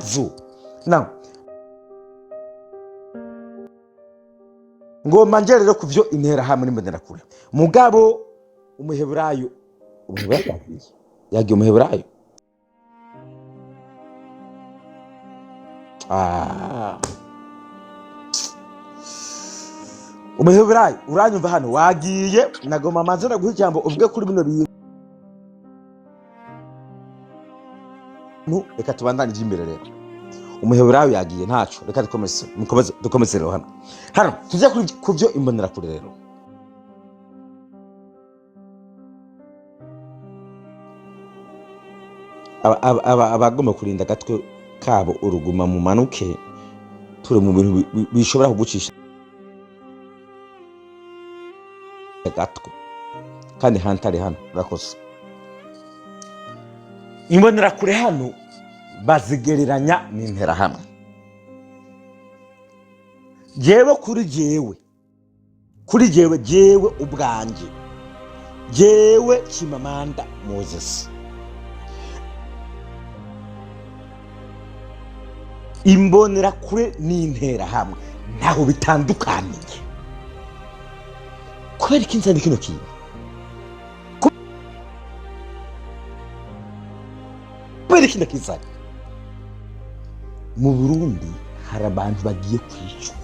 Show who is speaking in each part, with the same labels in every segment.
Speaker 1: ikibazo na ngoma nje rero kuvyo intera hamwe n'imbonera kure mugabo umuheburayo yagiye umuheburayo umuheburayo uranyumva hano wagiye nagoma manze naguha ijambo uvuge kuri bino bintu reka tubandanye imbere rero umuheburayo yagiye ntaco reka dukomeze rero hano tujya kuvyo imbonera kure rero abagomba kurinda gatwe kabo uruguma mu manuke turi mu bintu bishobora kugucisha gatwe kandi hantare hano urakoze imbonera kure hano bazigereranya n'intera hamwe jewe kuri jewe ubwanje jewe Chimamanda Moses imbonera kure n'intera hamwe ntaho bitandukaniye kubera ikinzani kino kintu kubera kino kinzani mu Burundi hari abantu bagiye kwicwa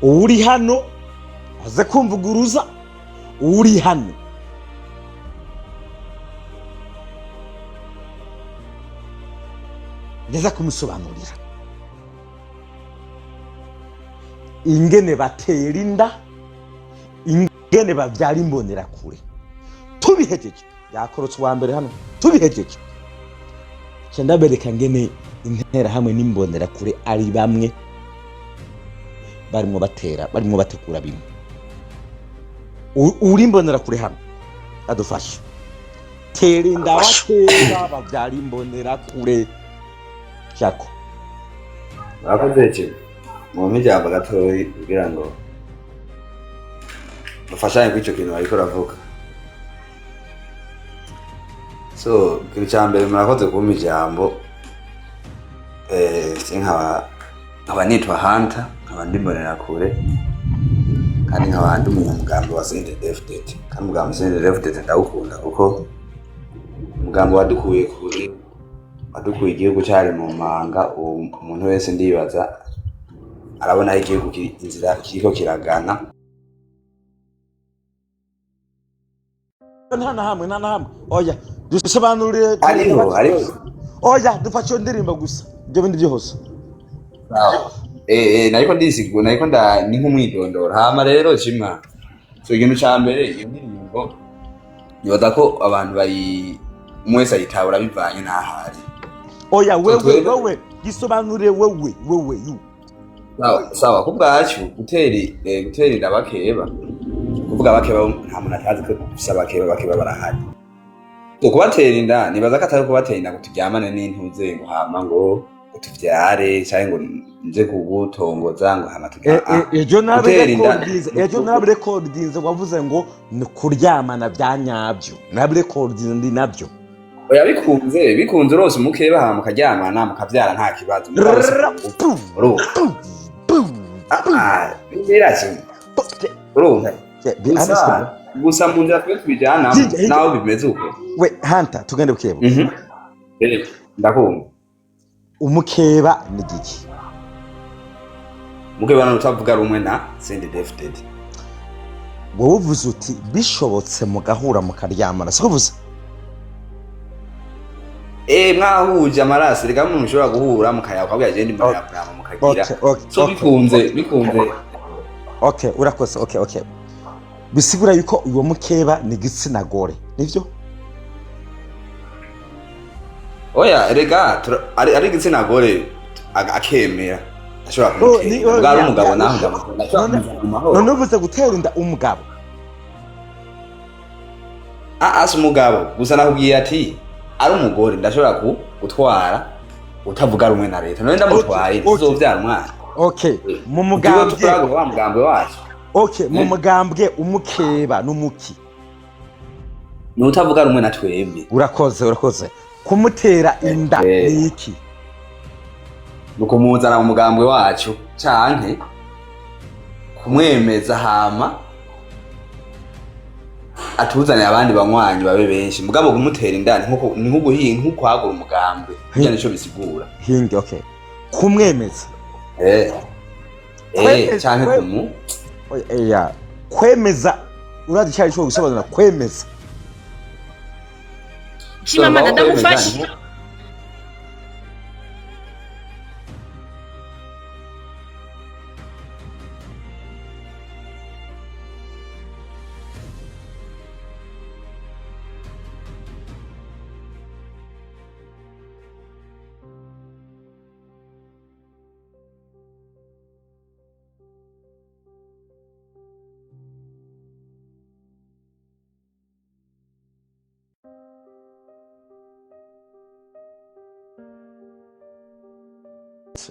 Speaker 1: uri hano aze kumvuguruza uri hano neza kumusobanurira ingene batera inda ingene bavyara imbonera kure tubihejeje yakorotse wa mbere hano tubihejeje cyenda bereka ngene intera hamwe n'imbonera kure ari bamwe barimo batekura bimwe uri imbonera kure hano adufashe tera inda batera bavyara imbonera kure Chako
Speaker 2: akoze mu mijyamba gatoyi kugira ngo bafashanye kwico kintu ariko ravuga so kintu cyambere murakoze ku mijyambo nkaba nitwa Hunter nkaba ndimbonera kure kandi nkaba ndi umugambi wa CNDD-FDD kandi umugambi wa CNDD-FDD ndawukunda kuko umugambi wadukuye kure adukuye igihugu cyari mu manga umuntu wese ndibaza arabona igihugu inzira kiriko kiragana
Speaker 1: nana hamwe oya dusobanurire
Speaker 2: ariko
Speaker 1: oya dufashe ndirimbo gusa byo bindi byose
Speaker 2: nariko ndisigo nariko ni nk'umwidondoro hama rero Chima so ikintu cyambere iyo ndirimbo yoza ko abantu bari mwese ayitabura bivanye n'ahari
Speaker 1: oya wewe gisobanure wewe yu
Speaker 2: sawa kubwacu guterera abakeba kuvuga abakeba nta muntu atazi ko bisaba abakeba barahari kubatera inda nibaza ko atari kubatera inda kuturyamane n'intuze ngo hama ngo utuvyare cyangwa ngo nje kugutongoza ngo hama
Speaker 1: ejo nabe recordings wavuze ngo kuryamana byanyabyo nabe recordings ndi nabyo
Speaker 2: oya bikunze rose mukeba hama karyamana mukavyara nta kibazo gusa mu nzira twe twijana nawe bimeze uko
Speaker 1: we Hunter tugende bukeba
Speaker 2: ndakumva
Speaker 1: umukeba ni giki
Speaker 2: mukeba n'utavuga rumwe na CNDD-FDD
Speaker 1: wowe uvuze uti bishobotse mugahura mukaryamana siko uvuze
Speaker 2: mwahuje amarasi reka umuntu ushobora guhura mukaya ukabwira agenda imbere ya prama mukagira so bikunze
Speaker 1: urakoze okay bisigura yuko uwo mukeba ni gitsina gore nivyo
Speaker 2: oya rega ari gitsina gore akemera ashobora kumukeba bwari umugabo naho
Speaker 1: none uvuze gutera inda umugabo
Speaker 2: asa umugabo gusa nakubwiye ati ari umugore ndashobora gutwara utavuga rumwe na leta none ndamutwaye uzovyara umwana
Speaker 1: mu mugambwe
Speaker 2: wa mugambwe wacu
Speaker 1: mu mugambwe umukeba n'umuki
Speaker 2: Nutavuga rumwe na twebwe.
Speaker 1: Urakoze. Kumutera inda niki?
Speaker 2: Nukumuzana mu mugambwe wacu canke kumwemeza hama atuzanira abandi banywanyi babe benshi. Mugabo kumutera inda nko kwagura umugambwe. Bijya nico bisigura.
Speaker 1: Hinge okay. Kumwemeza.
Speaker 2: Canke kumu.
Speaker 1: Oya. Kwemeza urazi cyari cyo gusobanura kwemeza.
Speaker 3: Chimama ndamufasha.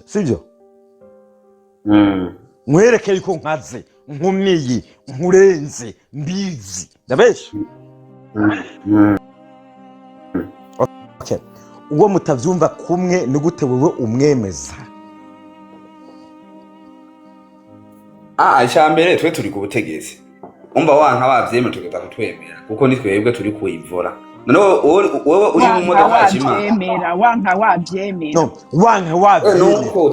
Speaker 1: Sibyo? Mwereke yuko nkaze, nkumiyi, nkurenze, mbizi. Ndabesha? Okay. Uwo mutavyumva kumwe ni gute wewe umwemeza?
Speaker 2: Icambere twe turi ku butegetsi. Umva wanka wavyeme tugeza kutwemera kuko ni twebwe turi kuivura. None wowe uri mu modoka Chima.
Speaker 3: Wanka wavyemera.
Speaker 1: No, wanka wavyemera.
Speaker 2: Nuko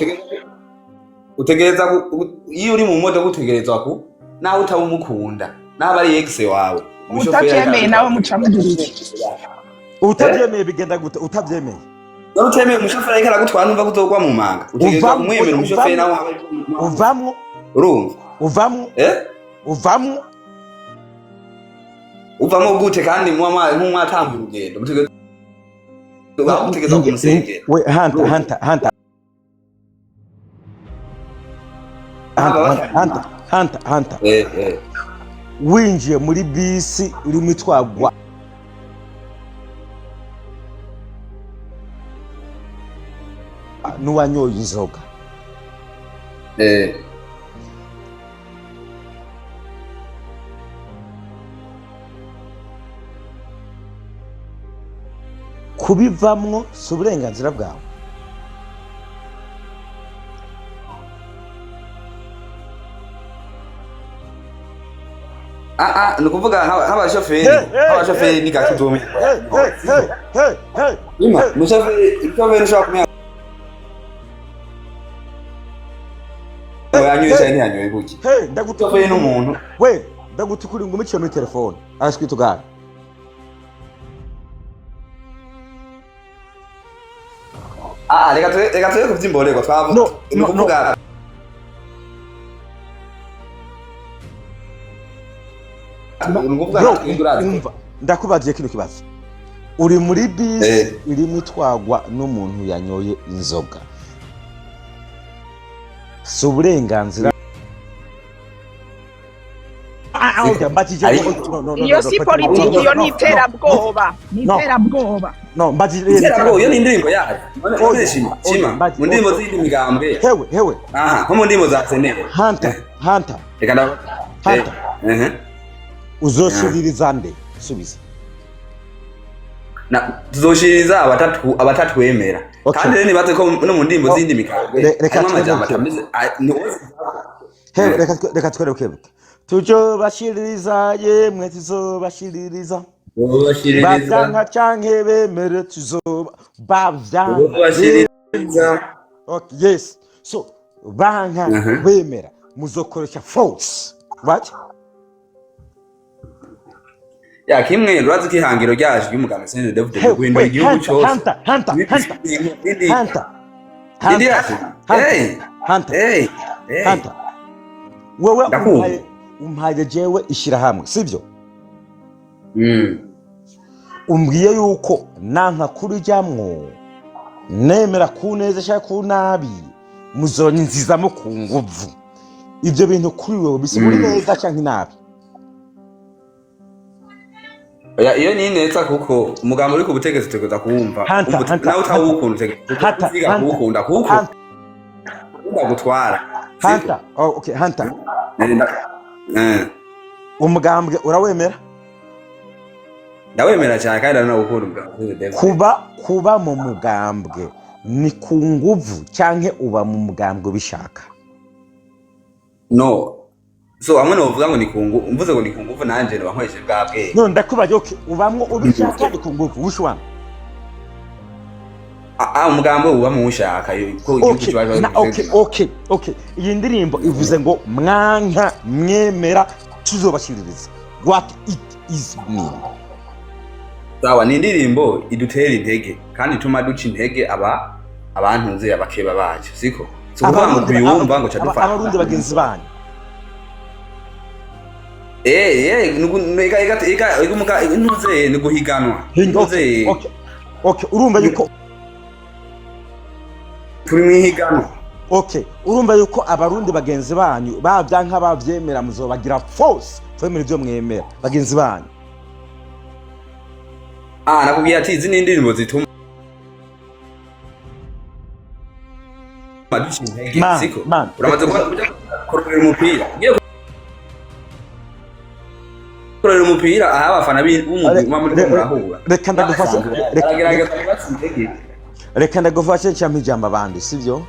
Speaker 2: utegereza iyo uri mu modoka utegerezwa ku naho utabumukunda. Naho ari ex wawe.
Speaker 3: Utavyemeye nawe mucamugirire.
Speaker 1: Utavyemeye bigenda gute? Utavyemeye.
Speaker 2: Nawe utemeye umushoferi ariko aragutwara numva kuzogwa mu manga. Utegereza kumwemera umushoferi nawe
Speaker 1: uvamwo.
Speaker 2: Urumva?
Speaker 1: Uvamwo. Uvamwo.
Speaker 2: Uvamwo gute kandi nk'umwatanga urugendo. Utegereza kumusengera.
Speaker 1: We Hunter. Winjiye muri bisi urimo itwagwa n'uwanyoye inzoga. Kubivamwo si uburenganzira bwawe.
Speaker 2: Nukuvuga nk'abashoferi ni gakidume. Umushoferi ushobora kumenya yanyoye ntiyanyoye kuki. Ndagutufeye n'umuntu.
Speaker 1: We, ndagutukura ngo umuciye muri telefone. Araswitugara.
Speaker 2: Reka tuje kuvyimborego twavuga. Nukuvuga
Speaker 1: ndakubagiye kino kibazo. Uri muri bisi irimo itwagwa n'umuntu yanyoye inzoga. Si uburenganzira.
Speaker 3: Iyo si politiki, iyo ni iterabwoba.
Speaker 1: No,
Speaker 2: iyo ni indirimbo yayo. Chima, mu ndimbo z'indi migambwe.
Speaker 1: Hewe.
Speaker 2: Nko mu ndimbo za senere.
Speaker 1: Hunter. Uzoshiririza nde? Subiza.
Speaker 2: Tuzoshiririza abatatwemera. Kandi rero nibaze ko no mu ndimbo z'indi migambwe.
Speaker 1: Reka twereke. Tuzobashiririza yemwe tuzobashiririza. Bavyanga canke bemere tuzobashiririza. Okay, yes. So, banka bemera muzokoresha force. Right?
Speaker 2: Ya kimwe rurazi kihangiro ryaje y'umuganga Senderi David guhindura igihugu cyose.
Speaker 1: Hunter. Wewe umpaye jewe ishirahamwe, sivyo? Umbwiye yuko nanka kurijamwo nemera kuneza cyangwa kunabi muzonyinzizamo ku nguvu. Ibyo bintu kuri wewe bisigura neza cyangwa inabi?
Speaker 2: Iyo ni neza kuko umugambo uri ku butegetsi tegeza kuwumva. Nawe utawukunda utegeka kuwukunda kuko ndagutwara.
Speaker 1: Hunter. Oh, okay, Hunter. Umugambwe urawemera?
Speaker 2: ndawemera cyane kandi no gukunda
Speaker 1: kuba mu mugambwe ni ku nguvu canke uba mu mugambwe bishaka?
Speaker 2: No, so amwe no vuga ngo ni kungu mvuze ngo ni kunguvu nanje no bankoreshe bwabwe.
Speaker 1: No ndakubaje okay ubamwo ubishaka ni ku nguvu ushwana.
Speaker 2: Umugambwe uba mu ushaka ko igihugu
Speaker 1: cyaje. Okay. Iyi ndirimbo ivuze ngo mwanka mwemera tuzobashiririza. What it is mean?
Speaker 2: Sawa ni indirimbo idutera intege kandi tuma duca intege abantu nze abakeba bacu siko so kuvuga ngo kuyumva ngo cyadufata
Speaker 1: abarundi bagenzi banyu
Speaker 2: numuga intuze ni guhiganwa
Speaker 1: intuze okay urumva yuko
Speaker 2: turi mwihiganwa
Speaker 1: urumva yuko abarundi bagenzi banyu babyanka bavyemera muzobagira force twemera ibyo mwemera bagenzi banyu.
Speaker 2: Nakubwiye ati izi n'indirimbo zituma madushi intege siko uramaze kurorera umupira kurorera umupira aha abafana b'umugwi muri murahura
Speaker 1: reka ndagufashe cyampa ijambo abandi sivyo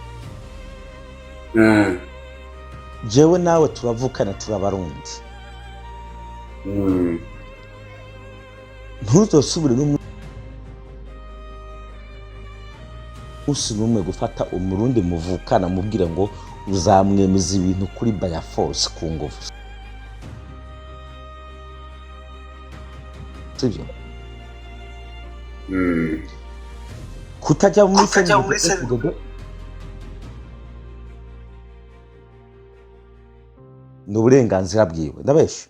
Speaker 1: jewe nawe turavukana turabarundi ntuzosubire n'umwe gufata umurundi muvukana mubwire ngo uzamwemeza ibintu kuri by force ku nguvu sivyo kutajya muri FDD n'uburenganzira bwiwe ndabesha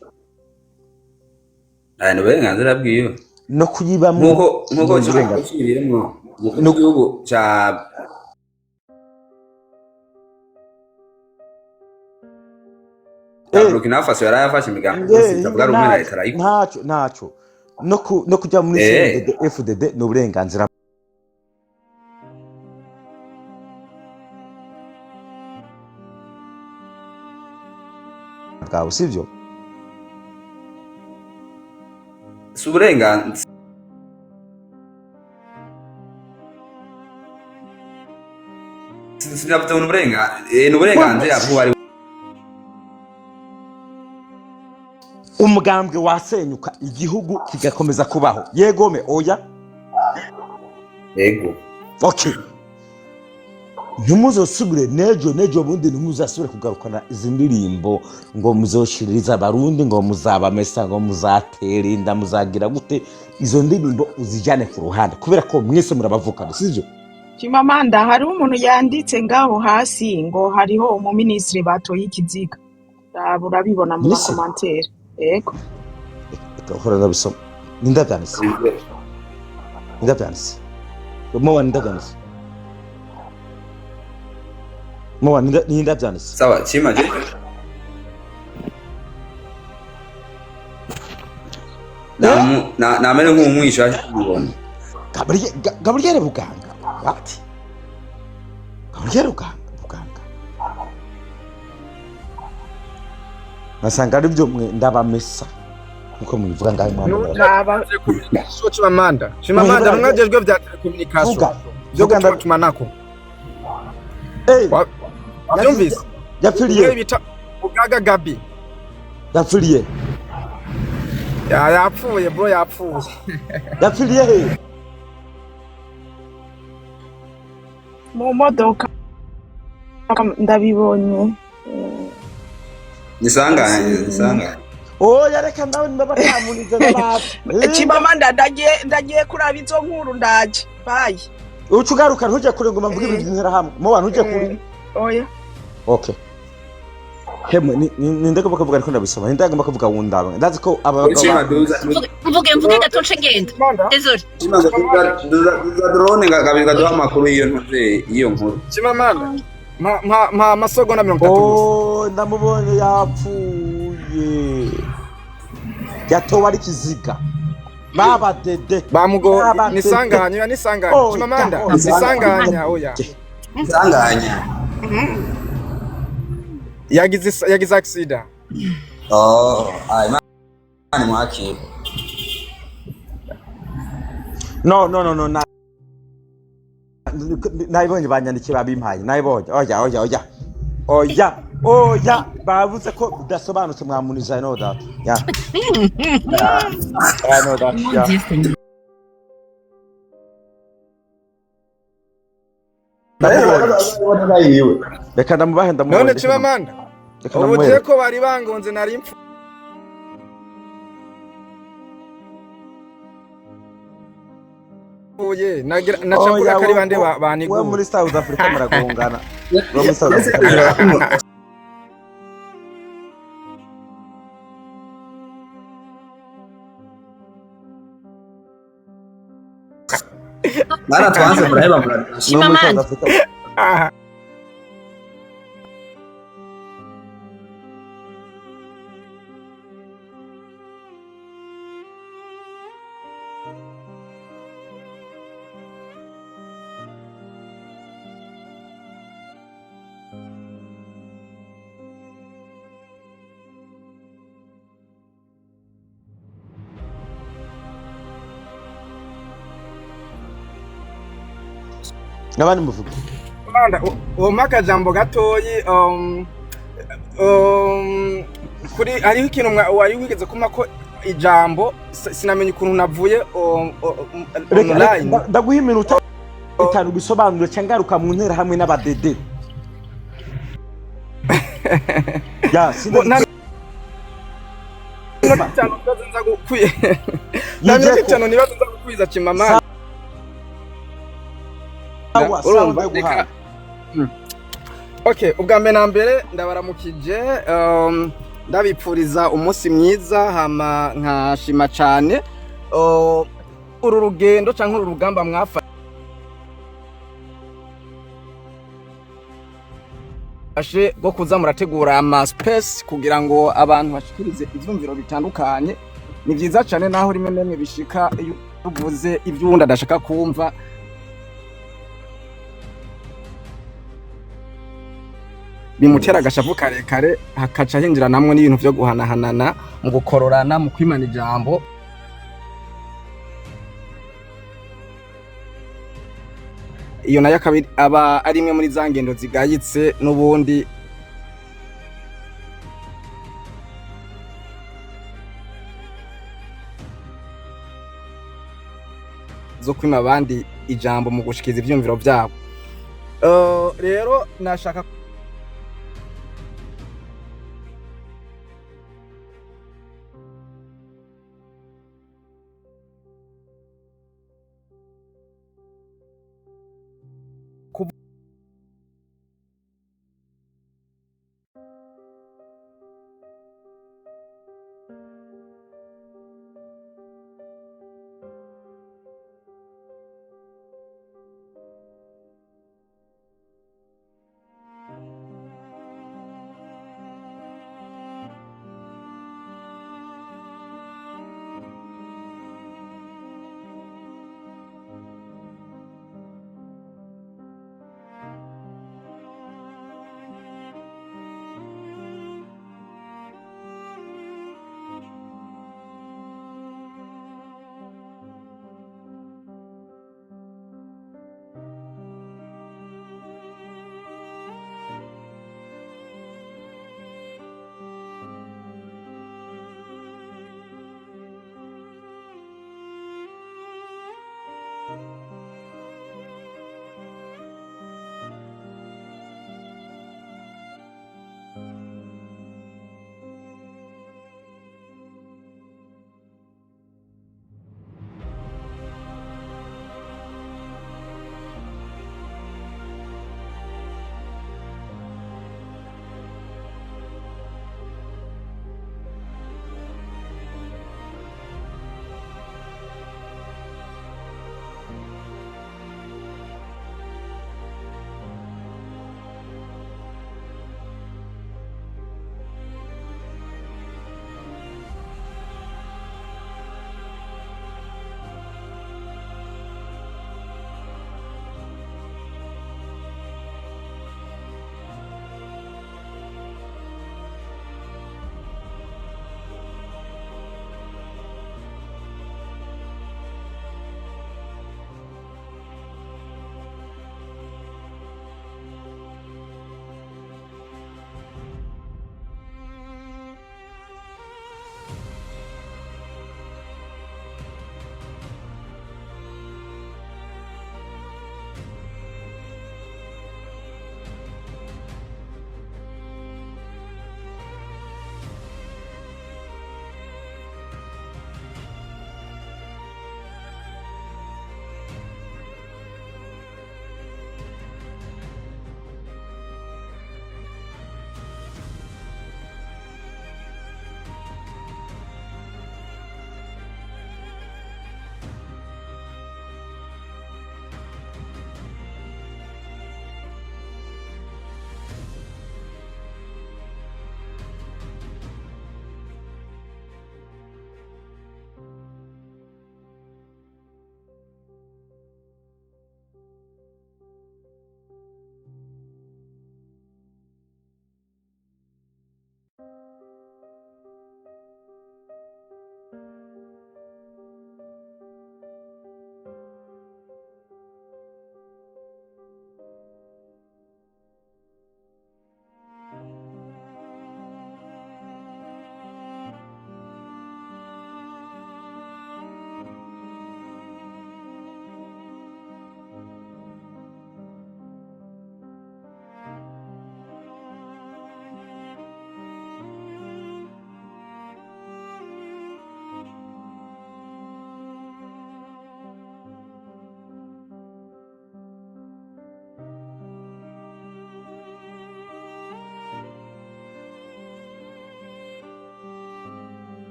Speaker 2: n'uburenganzira bwiwe
Speaker 1: no kuyibamo
Speaker 2: nkuko cyirimo mu gihugu cya Burkina Faso yarayafashe imigambi itavuga rumwe na leta ariko
Speaker 1: ntacyo no kujya muri FDD n'uburenganzira bwawe sivyo
Speaker 2: suburenganzira sinabyo n'uburenganzira bw'uwari
Speaker 1: umugambwe wasenyuka igihugu kigakomeza kubaho yegome oya
Speaker 2: yego
Speaker 1: okay ntimuzosubire nejo bundi ntimuzasubire kugarukana izi ndirimbo ngo muzoshiririza abarundi ngo muzabamesa ngo muzaterinda muzagira gute izo ndirimbo uzijyane ku ruhande kubera ko mwese murabavukana sivyo
Speaker 3: Chimamanda hari umuntu yanditse ngaho hasi ngo hariho umuministri batoye ikiziga urabibona mu commentaire yego
Speaker 1: ukahora nabisoma nindaganise mo nindaganise mo nindaganise
Speaker 2: sawa chimaje na mene nk'umwisha kubona
Speaker 1: Gabriel Buganga ati Gabriel Buganga nasanga ari byo ndabamesa nkuko mubivuga ngaho
Speaker 4: mwana so Chimamanda mwagejwe bya telecommunication byo gutumanako wabyumvise
Speaker 1: yapfiriye
Speaker 4: bita Bugaga Gabi
Speaker 1: yapfiriye
Speaker 4: yapfuye bro
Speaker 1: yapfiriye he
Speaker 3: mu modoka ndabibonye
Speaker 2: nisanganye
Speaker 1: yareka ndawe ndabatamunize n'abafu
Speaker 3: Chimamanda ndagiye kuraba izo nkuru ndaje bayi
Speaker 1: ucugaruka ntujye kure ngo mvuge ibintu ntera hamwe mu bantu ujye kure
Speaker 3: oya
Speaker 1: okay hemwe nindego bakavuga ariko ndabisoma nindego bakavuga wundaba ndazi ko
Speaker 5: mvuge gatonce ngenda désolé
Speaker 2: drone ngabika duha makuru iyo nkuru
Speaker 4: Chimamanda ma masogonda 30
Speaker 1: ndamubonye yapfuye yatowe ari kiziga baba dede
Speaker 4: bamugo nisanganya Chimamanda nisanganya oya
Speaker 2: nisanganya
Speaker 4: yagize accident
Speaker 2: mani mwaki
Speaker 1: no nayibonye banyandikiye babimpaye nayibonye oya bavuze ko bidasobanutse mwamuniza no that yeah I know that yeah reka ndamubahe
Speaker 4: none Chimamanda ubugiye ko bari bangonze nari impfu oye nacavuga kari bande banigo
Speaker 1: we muri South Africa muragongana we muri South Africa
Speaker 2: Mara tuanze mraheba
Speaker 5: Chimamanda
Speaker 1: nabandi muvuga
Speaker 4: Manda maka jambo gatoyi kuri ari ikintu wari wigeze kuma ko ijambo sinamenye ukuntu navuye online
Speaker 1: ndaguha iminota 5 bisobanuro cyangaruka mu ntera hamwe n'abadede ya sinda
Speaker 4: cyane nza gukwiye nabyo cyane nibaza nza gukwiza Chimamanda Okay, ubwa mbere na mbere ndabaramukije ndabipfuriza umunsi mwiza hama nkashima cyane uru rugendo cyangwa uru rugamba mwafashe rwo kuza murategura ama space kugira ngo abantu bashikirize ivyumviro bitandukanye ni byiza cyane naho rimwe nemwe bishika iyo uvuze ivy'undi adashaka kumva bimutera agashavu karekare hakaca hinjira namwe n'ibintu byo guhanahanana mu gukororana mu kwimana ijambo iyo nayo aba ari imwe muri za ngendo zigayitse n'ubundi zo kwima abandi ijambo mu gushikiza ivyumviro byabo rero nashaka